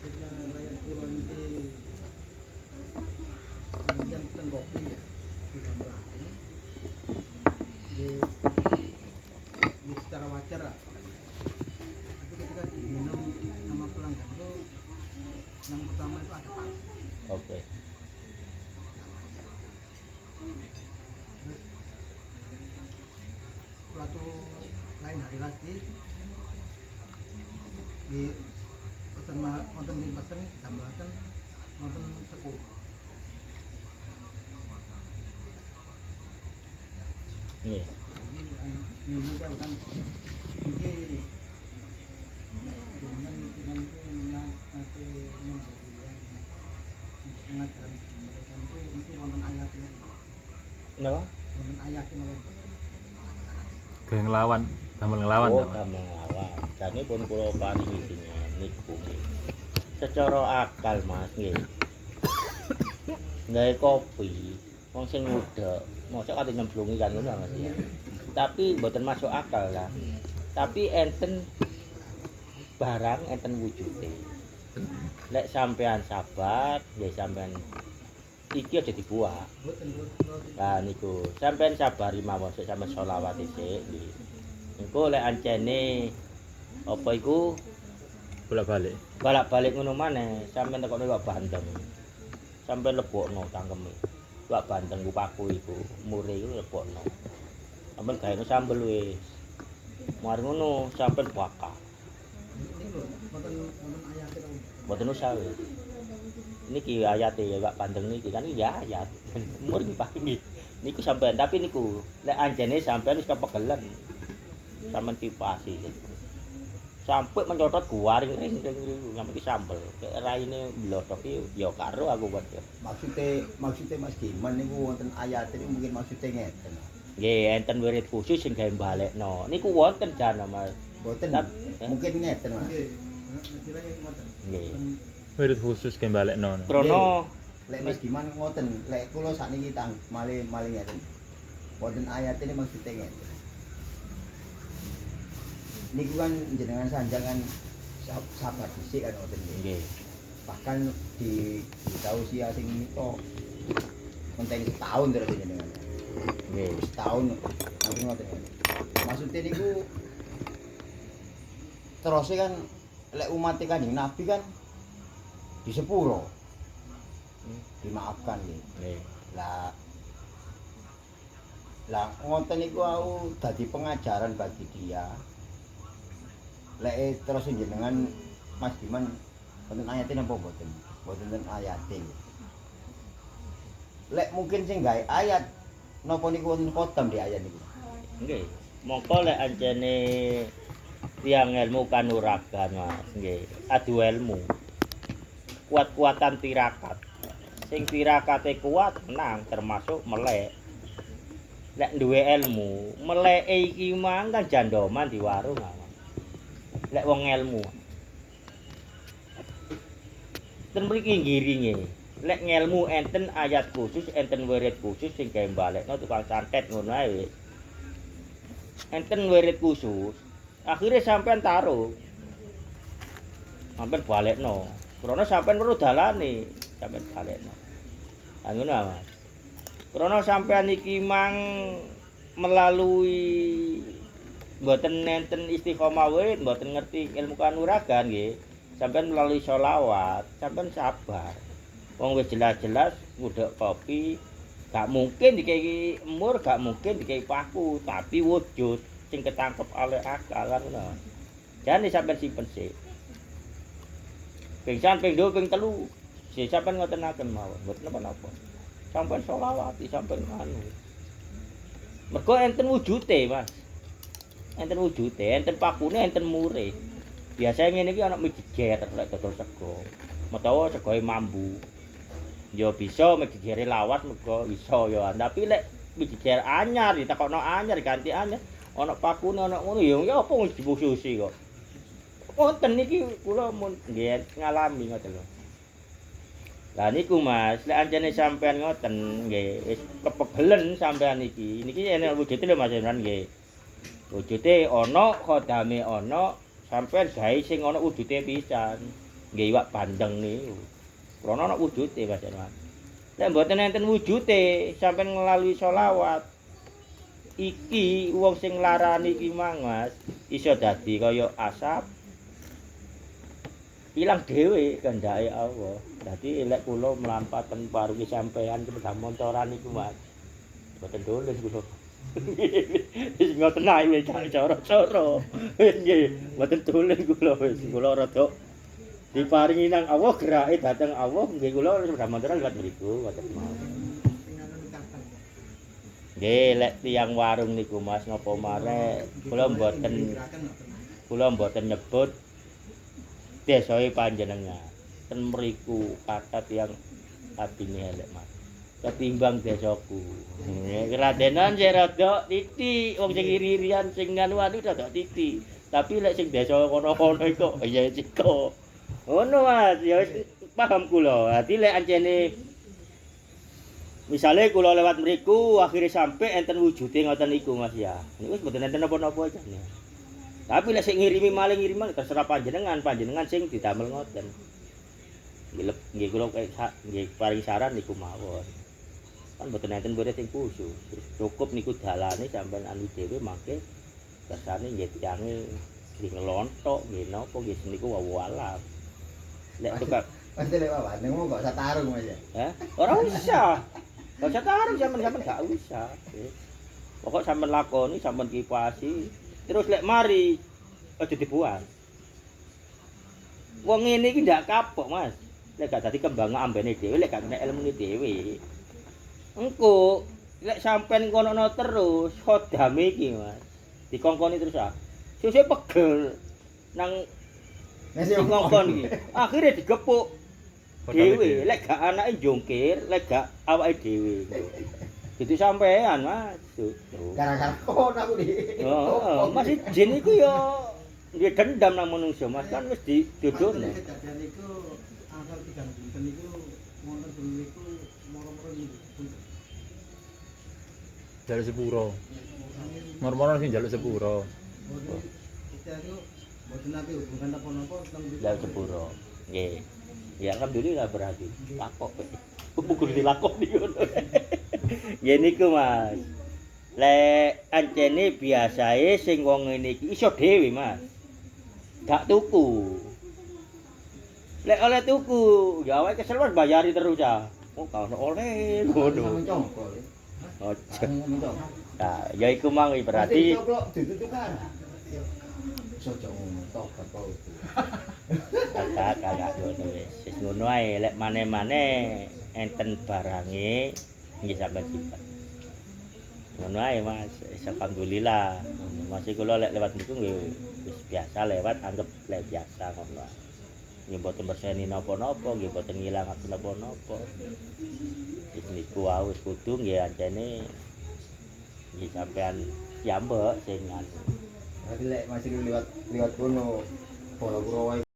rakyat kulon iki yang kopi ya di Tambah di secara wajar lah. Tapi ketika diminum sama pelanggan itu yang pertama itu ada pas. Oke. Suatu lain hari lagi di wonten ing pesen tambahaken wonten sepuh. Nggih. Ini kan iki dengan nanti pengajaran mereka itu wonten ayatnya. Napa? Wonten ayatnya mereka. Kayak ngelawan, gambar ngelawan. Oh, Pak. gambar nglawan. Jane pun kula paringi dengan niku nggih. Secara akal Mas nggih. Gawe kopi, wong sing ngudek, mosok kate nyemplungi kan ngono Mas ya. Tapi mboten masuk akal lah. Tapi enten barang enten wujude. Lek sampean sabar, nggih sampean iki aja dibuat. Lah niku, sampean sabari mawon sik sampean selawat sik nggih. Engko lek ancene apa iku Bolak-balik. balak-balik ngono maneh, sampean tekone wak bandeng. Sampean lebokno cangkeme. Wak bandeng ku paku iku, mure iku lebokno. Sampeyan gawe sambel wis. Mari ngono sampeyan bakar. Mboten usah wis. Niki ayate ya Pak bandeng niki kan ya ayat. Umur iki Pak iki. Niku sampeyan tapi niku lek anjene sampeyan wis kepegelen. Sampeyan pipasi. Sampai mencotot guaring ring sampai ki sambel. Kayak raine blodok iki ya karo aku buat. Maksudnya Mas Giman niku wonten ayat ini mungkin maksudnya ngeten. Nggih, enten wirid khusus sing gawe balekno. Niku wonten jana Mas. Mboten mungkin ngeten Mas. Nggih. Wirid khusus kayak balik non. Krono Lek Mas Giman ngoten, lek kula sakniki tang malih ngeten. Wonten ayat ini maksudnya ngeten. Niku kan jenengan sanjang kan sabar dhisik kan ngoten nggih. nggih. Bahkan di usia sing menika penting setahun terus jenengan. Nggih. Setahun nanti ngoten. Maksudnya niku terus kan lek umat Kanjeng Nabi kan di sepuro. Dimaafkan nggih. Nggih. Lah ngoten niku aku dadi pengajaran bagi dia. Lek terus jenengan Mas Diman wonten ayate napa mboten? Mboten wonten ayate. Lek mungkin sing gawe ayat napa niku wonten khotam di ayat niku. Nggih. Mongko lek ancene tiyang ilmu kanuragan Mas, nggih. Adu ilmu. Kuat-kuatan tirakat. Sing tirakate kuat menang termasuk melek. Lek duwe ilmu, meleke iki mang kan jandoman di warung Mas. Lek wong ilmu. Ten mriki ngiringe. Lek ngelmu enten ayat khusus, enten wirid khusus sing gawe balekno tukang santet ngono ae wis. Enten wirid khusus. Akhire sampean taruh. Sampean balekno. Krana sampean weruh dalane, sampean balekno. Lah ngono Mas. Krana sampean iki mang melalui mboten nenten istiqomah wae, mboten ngerti ilmu kanuragan nggih. Sampeyan melalui sholawat, sampeyan sabar. Wong wis jelas-jelas ngudek kopi, gak mungkin dikei emur, gak mungkin dikei paku, tapi wujud sing ketangkep oleh akal kan ngono. Jane sampeyan simpen sik. Ping 1, ping 2, ping 3. Sik sampeyan ngotenaken mawon, mboten napa-napa. Sampeyan sholawat, sampeyan anu. Mergo enten wujude, Mas. Enten wujude, enten pakune, enten mure. Biasane ngene iki ana mijejer lek dodol sego. Metawa segoe mambu. Ya bisa mijejere lawas mergo iso ya. Tapi lek mijejer anyar ditakokno anyar ganti anyar, ana pakune ana ngono ya apa wis dipususi kok. Wonten niki kula mun nggih ngalami ngoten lho. Lah niku Mas, lek anjene sampean ngoten nggih wis kepegelen sampean iki. Niki enek wujude lho Mas Imran nggih. Wujude ana, khodame ana, sampean gawe sing ana wujude pisan. nggih iwak bandeng niku. Krana ana wujude Mas Mas. Lek mboten enten wujude sampean nglalui selawat iki wong sing larani iki mang Mas iso dadi kaya asap ilang dhewe kendake Allah. Dadi lek kula mlampaten parugi sampean sepeda motoran niku Mas. Mboten dolen kula. Wis ngoten ae wis cara-cara. Nggih, mboten dolen kula wis kula rada diparingi nang Allah gerake dateng Allah nggih kula sepeda motoran liwat mriku ngoten mawon. Nggih, lek tiyang warung niku Mas napa marek kula mboten nyebut desae panjenengan. Ten mriku kathah tiyang adine elek Mas. Ketimbang desaku. Keradenan sing rada titik, wong sing iri-irian sing anu-anu rada titik. Tapi lek sing desa kono-kono iku ya ciko. Ngono Mas, ya wis paham kula. Dadi lek ancene misale kula lewat mriku akhire sampe enten wujude ngoten niku Mas ya. Niku wis mboten enten napa-napa jane. Tapi lek sing ngirimi maling terserah panjenengan sing didamel ngoten. Nggih kula nggih paring saran niku mawon. Kan mboten enten murid sing khusus. Cukup niku dalane sampean anu dhewe mangke kersane nggih tiyange nggih ngelontok nggih napa nggih niku wawalam. Lek tukang Pasti lewat, neng mau gak usah tarung Mas ya. Ora usah. Gak usah tarung sampean gak usah. Pokok sampean lakoni, sampean kipasi, terus lek mari aja dibuang. Wong ngene iki ndak kapok, Mas. Lek gak dadi kembang ambene dhewe, lek gak kena ilmune dhewe. Engko lek sampean kono terus khodame iki, Mas. Dikongkoni terus ah. Sesuk pegel nang sing ngongkon iki. Akhire digepuk dhewe, lek gak anake njungkir, lek gak awake dhewe. Itu sampean, Mas. Gara-gara kon aku di. Oh, Mas jin iku ya duwe dendam nang manungsa, Mas. Kan wis didodone. Kejadian iku angka 3 dinten iku wonten dulu iku moro-moro niku. Jaluk sepuro. Mor-mor sing jaluk sepuro. Kita itu mboten nate hubungan apa-apa teng Jaluk sepuro. Nggih. Ya alhamdulillah berarti lakok. Pukul dilakoni ngono. Nggih niku Mas. Lek ancene biasae sing wong ngene iki iso dhewe Mas. Gak tuku. Lek oleh tuku, ya awake kesel Mas bayari terus ah. Oh gak ono oleh ngono. Mencongkol. Ojo. Mencongkol. Nah, ya iku mang berarti Coplok ditutukan. Sojo ngono tok apa itu. Kagak ngono wis. Wis ngono ae lek maneh-maneh enten barange nggih sampeyan simpen. Ngono ae Mas, alhamdulillah. Masih kula lek lewat niku nggih wis biasa lewat anggap lek biasa ngono. Nggih mboten berseni napa-napa, nggih mboten ngilangaken napa-napa. Wis niku wae wis kudu nggih ancene nggih sampeyan piyambak sing anu. Tapi lek masih lewat kono, pola Kurawa